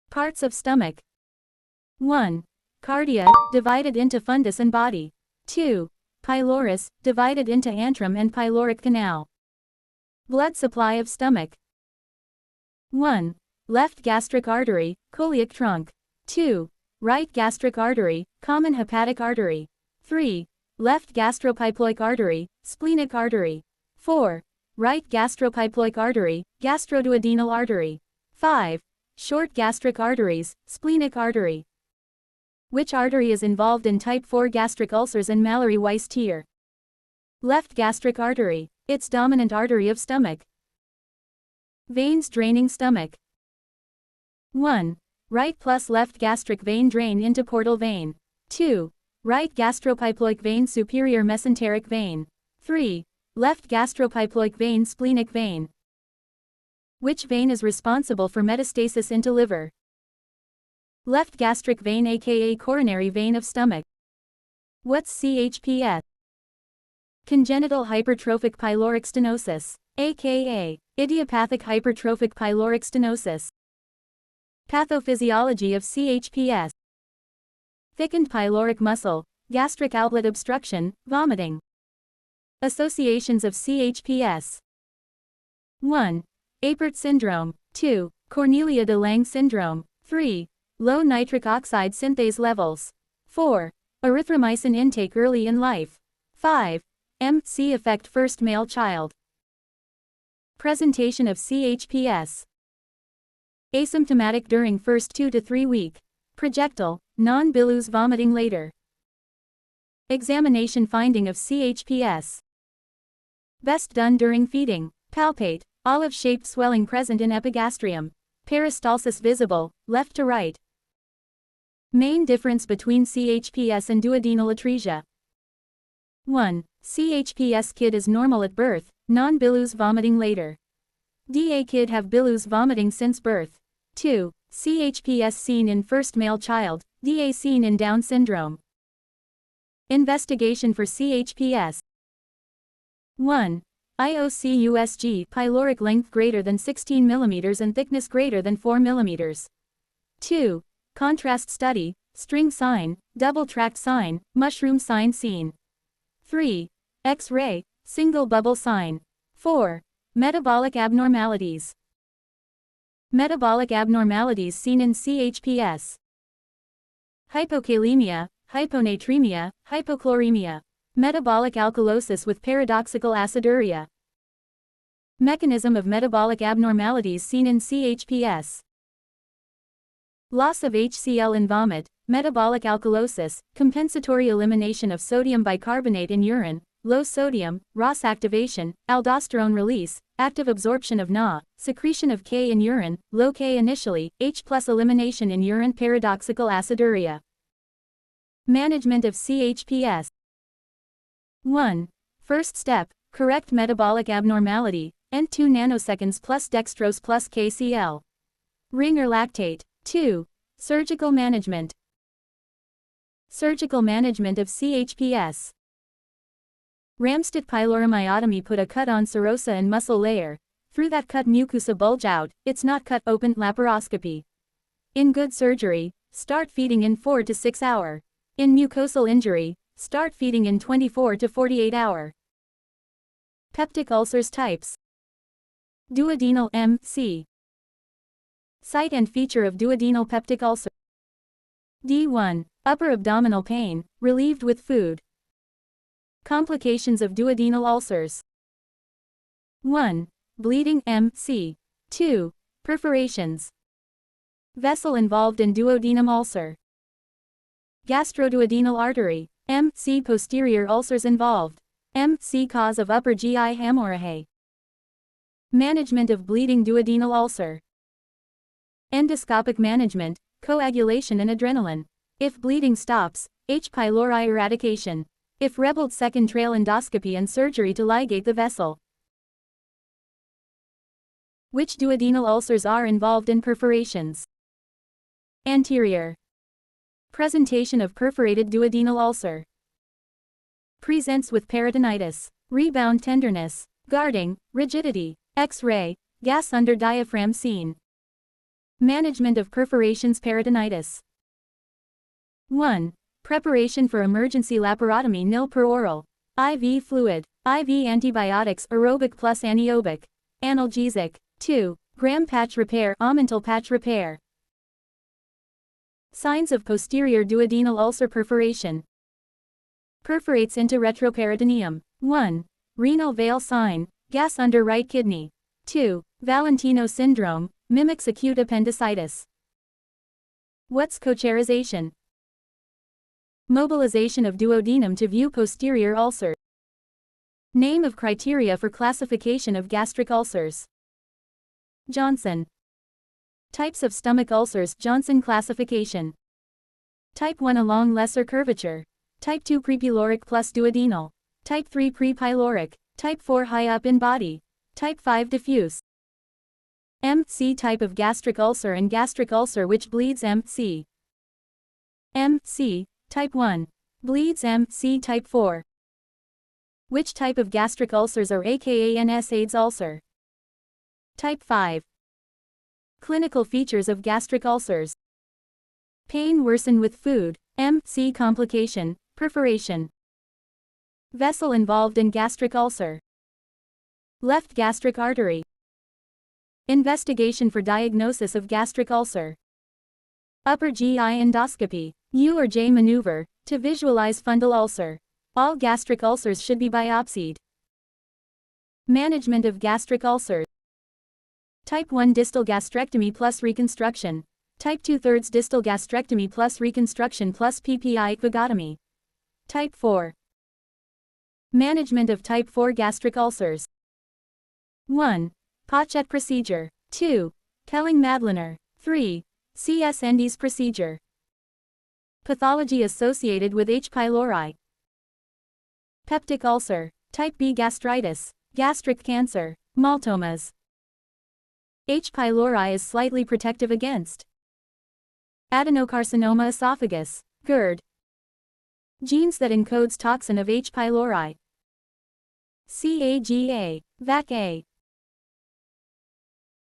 Parts of stomach. 1. Cardia, divided into fundus and body. 2. Pylorus, divided into antrum and pyloric canal. Blood supply of stomach. 1. Left gastric artery, coeliac trunk. 2. Right gastric artery, common hepatic artery. 3. Left gastropiploic artery, splenic artery. 4. Right gastropiploic artery, gastroduodenal artery. 5. Short gastric arteries, splenic artery. Which artery is involved in type 4 gastric ulcers and Mallory-Weiss-Tier? Left gastric artery. It's dominant artery of stomach. Veins draining stomach. 1. Right plus left gastric vein drain into portal vein. 2. Right gastropiploic vein superior mesenteric vein. 3. Left gastropiploic vein splenic vein. Which vein is responsible for metastasis into liver? Left gastric vein aka coronary vein of stomach. What's CHPS? Congenital hypertrophic pyloric stenosis, aka idiopathic hypertrophic pyloric stenosis. Pathophysiology of CHPS. Thickened pyloric muscle, gastric outlet obstruction, vomiting. Associations of CHPS. 1. Apert syndrome. 2. Cornelia de Lange syndrome. 3. Low nitric oxide synthase levels. 4. Erythromycin intake early in life. 5. MC effect first male child. Presentation of CHPS. Asymptomatic during first 2 to 3 week. Projectile, non-bilous vomiting later. Examination finding of CHPS. Best done during feeding. Palpate, olive-shaped swelling present in epigastrium. Peristalsis visible, left to right. Main difference between CHPS and duodenal atresia. 1. CHPS kid is normal at birth, non-bilous vomiting later. DA kid have bilous vomiting since birth. 2. CHPS seen in first male child, DA seen in Down syndrome. Investigation for CHPS. 1. IOC-USG pyloric length greater than 16 mm and thickness greater than 4 mm. 2. Contrast study, string sign, double tract sign, mushroom sign seen. 3. X-ray, single bubble sign. 4. Metabolic abnormalities. Metabolic abnormalities seen in CHPS. Hypokalemia, hyponatremia, hypochloremia. Metabolic alkalosis with paradoxical aciduria. Mechanism of metabolic abnormalities seen in CHPS. Loss of HCl in vomit, metabolic alkalosis, compensatory elimination of sodium bicarbonate in urine, low sodium, ROS activation, aldosterone release, active absorption of Na, secretion of K in urine, low K initially, H plus elimination in urine, paradoxical aciduria. Management of CHPS. 1. First step, correct metabolic abnormality, N 2 nanoseconds plus dextrose plus KCl. Ring or lactate. 2. Surgical management. Surgical management of CHPS. Ramstedt pyloromyotomy put a cut on serosa and muscle layer. Through that cut mucosa bulge out, it's not cut open laparoscopy. In good surgery, start feeding in 4 to 6 hour. In mucosal injury, start feeding in 24 to 48 hour. Peptic ulcers types. Duodenal MC. Site and feature of duodenal peptic ulcer. D1. Upper abdominal pain, relieved with food. Complications of duodenal ulcers. 1. Bleeding MC. 2. Perforations. Vessel involved in duodenum ulcer. Gastroduodenal artery. MC. Posterior ulcers involved. MC. Cause of upper GI hemorrhage. Management of bleeding duodenal ulcer. Endoscopic management, coagulation and adrenaline. If bleeding stops, H. pylori eradication. If rebelled, second trail endoscopy and surgery to ligate the vessel. Which duodenal ulcers are involved in perforations? Anterior. Presentation of perforated duodenal ulcer. Presents with peritonitis, rebound tenderness, guarding, rigidity, X-ray, gas under diaphragm seen. Management of perforations peritonitis. 1. Preparation for emergency laparotomy nil per oral. IV fluid. IV antibiotics aerobic plus anaerobic. Analgesic. 2. Gram patch repair omental patch repair. Signs of posterior duodenal ulcer perforation. Perforates into retroperitoneum. 1. Renal veil sign, gas under right kidney. 2. Valentino syndrome, mimics acute appendicitis. What's cocharization? Mobilization of duodenum to view posterior ulcer. Name of criteria for classification of gastric ulcers. Johnson. Types of stomach ulcers. Johnson classification. Type 1 along lesser curvature. Type 2 prepyloric plus duodenal. Type 3 prepyloric. Type 4 high up in body. Type 5 diffuse. MC type of gastric ulcer and gastric ulcer which bleeds. MC. MC, type 1. Bleeds. MC type 4. Which type of gastric ulcers are aka NSAIDs ulcer? Type 5. Clinical features of gastric ulcers. Pain worsen with food. MC complication, perforation. Vessel involved in gastric ulcer. Left gastric artery. Investigation for diagnosis of gastric ulcer. Upper GI endoscopy, U or J maneuver, to visualize fundal ulcer. All gastric ulcers should be biopsied. Management of gastric ulcers. Type 1 distal gastrectomy plus reconstruction. Type 2/3 distal gastrectomy plus reconstruction plus PPI vagotomy. Type 4. Management of type 4 gastric ulcers. 1. Pochet procedure. 2. Kelling-Madlener. 3. C.S. Endes procedure. Pathology associated with H. pylori. Peptic ulcer. Type B gastritis. Gastric cancer. Maltomas. H. pylori is slightly protective against adenocarcinoma esophagus, GERD. Genes that encodes toxin of H. pylori. CAGA, VAC-A.